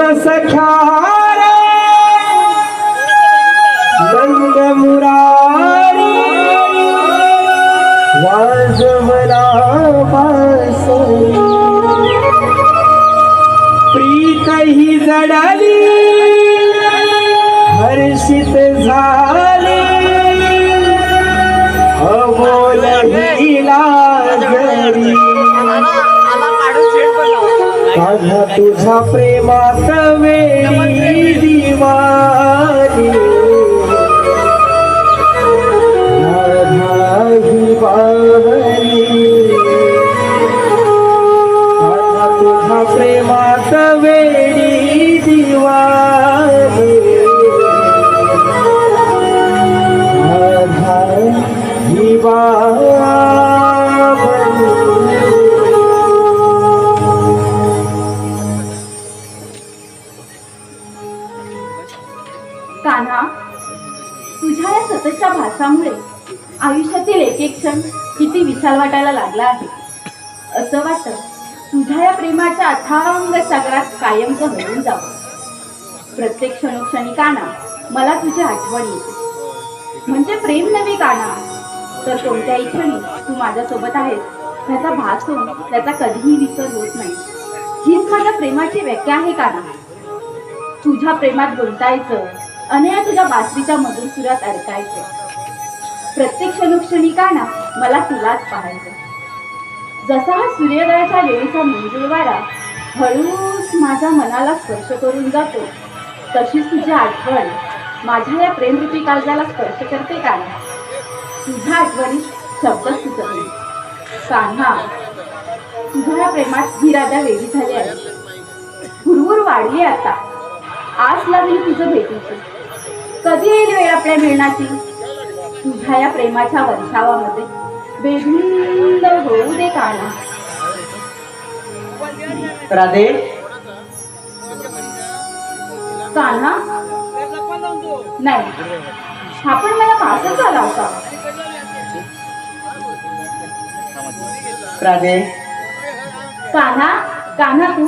सख्या रे नंद मुरारी वाजवला बासरी प्रीत ही जडली हर्षित झाली अबोल हिला जरी माझ्या तुझ्या प्रेमात वेडी दिवाली राधा ही बावली माझ्या तुझ्या प्रेमात वेडी दिवाली राधा ही बावली कान्हा, तुझ्या या सततच्या भासामुळे आयुष्यातील एक एक क्षण किती विशाल वाटायला लागला आहे. असं वाटतं तुझ्या या प्रेमाच्या अथांग सागरात कायमच हरवून जावं. प्रत्येक क्षणोक्षणी कान्हा मला तुझी आठवण येते. म्हणजे प्रेम नव्हे कान्हा, तर कोणत्याही क्षणी तू माझ्यासोबत आहेस ह्याचा भास होऊन त्याचा कधीही विसर होत नाही. हीच माझ्या प्रेमाची व्याख्या आहे कान्हा. तुझ्या प्रेमात गुंतायचं, अनया तुझ्या बासरीच्या मधुर सुरात अडकायचं. प्रत्येक क्षणोक्षणी कान्हा मला तुलाच पाहायचं. जसा हा सूर्योदयाच्या वेळीचा मंजूळ वारा हळूच माझ्या मनाला स्पर्श करून जातो, तशीच तुझी आठवण माझ्या या प्रेमरूपी काळजाला स्पर्श करते कान्हा. तुझ्या आठवणीत शब्दच सुचत नाही. कान्हा, तुझ्या या प्रेमात ही राधा वेळी झाली आहे. हुरहुर वाढली आता. आस लागली तुझं भेटीची. कधी येईल वेळ आपल्या मिळण्याची. तुझ्या या प्रेमाच्या वर्षावामध्ये बेधुंद होऊ दे कान्हा. राधे कान्हा, नाही, हा पण मला भासच झाला होता. राधे कान्हा, कान्हा तू?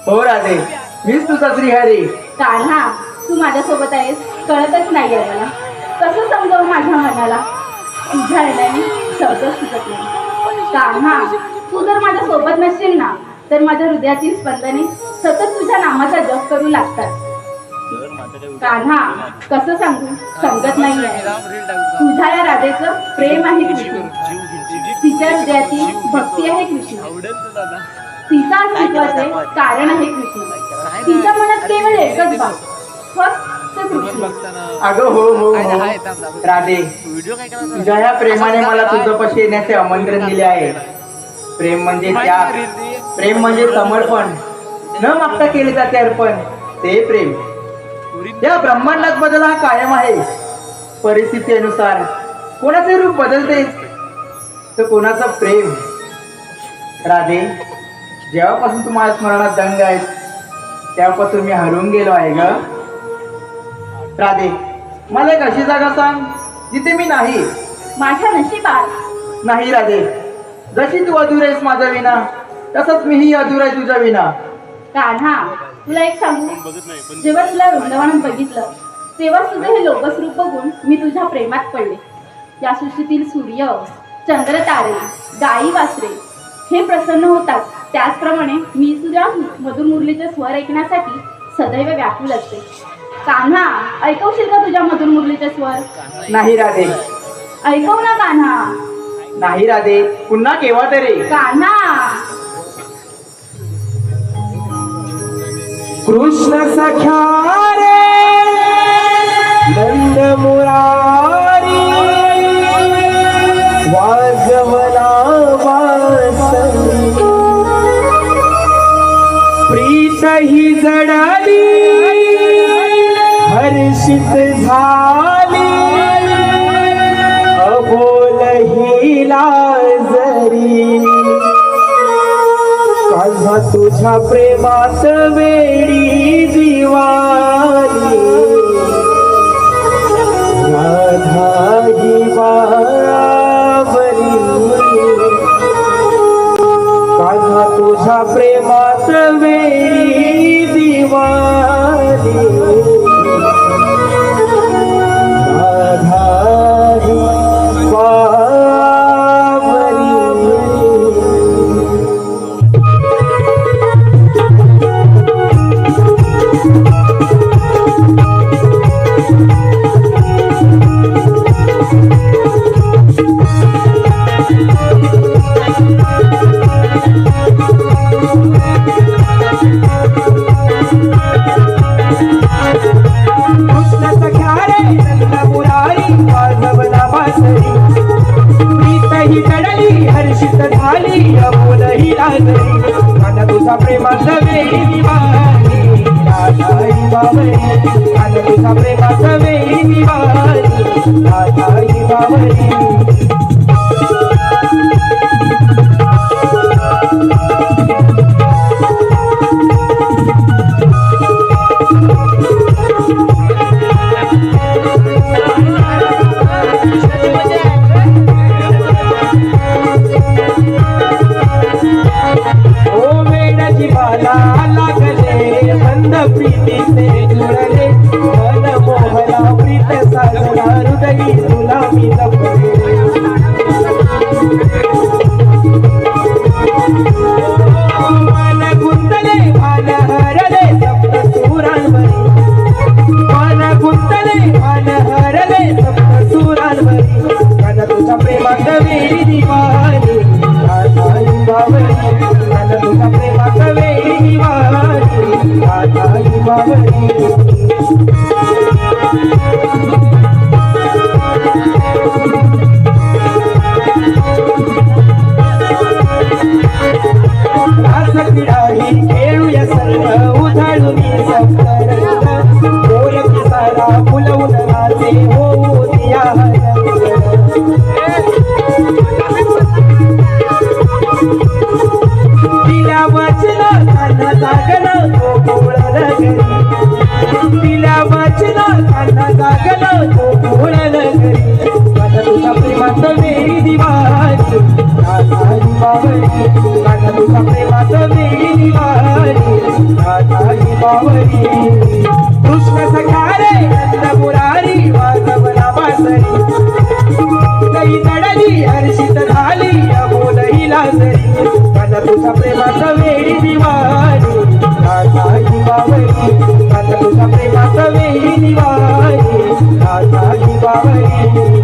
हो राधे, मीच तुझा श्रीहरी. कान्हा, तू माझ्यासोबत आहेस कळतच नाही आहे मला. कसं समजावं माझ्या मनाला. तुझ्या येण्याने शब्द सुचत नाही. कान्हा, तू जर माझ्या सोबत नसशील ना, तर माझ्या हृदयातील स्पंदने सतत तुझ्या नामाचा जप करू लागतात. कान्हा, कसं सांगू, समजत नाही आहे. तुझ्या या राधेचं प्रेम आहे कृष्ण. तिच्या हृदयातील भक्ती आहे कृष्ण. तिचा अस्तित्वाचे कारण आहे कृष्ण. तिच्या मनात केवळ एकच भाव, फक्त कृष्ण. अगं हो हो हो राधे, तुझ्या ह्या प्रेमाने मला तुझ्यापाशी येण्याचे आमंत्रण दिले आहे. प्रेम म्हणजे त्याग, प्रेम म्हणजे समर्पण, न मागता केले जाते अर्पण, ते प्रेम. या ब्रह्मांडात बदल हा कायम आहे. परिस्थितीनुसार कोणाचे रूप बदलतेच, तर कोणाचं प्रेम. राधे, जेव्हापासून तू माझ्या स्मरणात दंग आहेस तेव्हापासून मी हरवून गेलो आहे ग. राधे, मला एक अशी जागा सांग जिथे मी नाही. माझ्या नशिबात नाही राधे, जशी तू अधूर आहेस माझ्या विना, तसंच मीही अधूर आहे तुझ्या विना. कान्हा, तुला एक सांगू, जेव्हा तुला वृंदावनात बघितलं तेव्हा तुझं हे लोकस रूप बघून मी तुझ्या प्रेमात पडले. या सृष्टीतील सूर्य, चंद्र, तारे, गाई, वासरे हे प्रसन्न होतात, त्याचप्रमाणे मी तुझ्या मधुर मुरलीचे स्वर ऐकण्यासाठी सदैव व्याकुल असते. कान्हा, ऐकवशील का तुझ्या मधुर मुरलीचे स्वर? नाही राधे. ऐकव ना कान्हा. नाही राधे, पुन्हा केव्हा तरी. कान्हा, कृष्ण सख्या रे नंद मुरारी वाजवला बासरी प्रीत ही जडली हर्षित झाली अबोल हिला जरी कान्हा तुझ्या प्रेमात वेडी दिवाली राधा ही बावरी कान्हा तुझ्या प्रेमात वेडी दिवाली बावरी आता तुझा प्रेमाचा वेळी दिवाळी राधा ही बावरी प्रीतीचे जुळले मन मोहला प्रीत साजला हृदयी तुला मी जपले मन गुंतले भान हरले सप्त सुरांवरी मन गुंतले भान हरले सप्त सुरांवरी मन तुझ्या प्रेमात वेळी दिवाळी राधा ही बावरी मन तुझ्या प्रेमात वेळी दिवाळी राधा ही बावरी रासक्रीडाही खेळूया सर्व उधळून सप्तरंग गोर पिसारा फुलवून नाचे होऊ दिया तिला वाचला कान्हा जागला तो गोळ नगरी तिला वाचला कान्हा जागला तो गोळ नगरी माझ्या तुझ्या प्रेमात वेळी दिवाळी राधा ही बावरी माझ्या तुझ्या प्रेमात वेळी दिवाळी राधा ही बावरी कृष्ण सखा रे नंद मुरारी वाजवला बासरी काही दडली हर्षित झाली अबोल ही लाजरी माझ्या तुझ्या प्रेमात वेळी दिवाळी राधा ही बावरी माझ्या तुझ्या प्रेमात वेळी दिवाळी राधा ही बावरी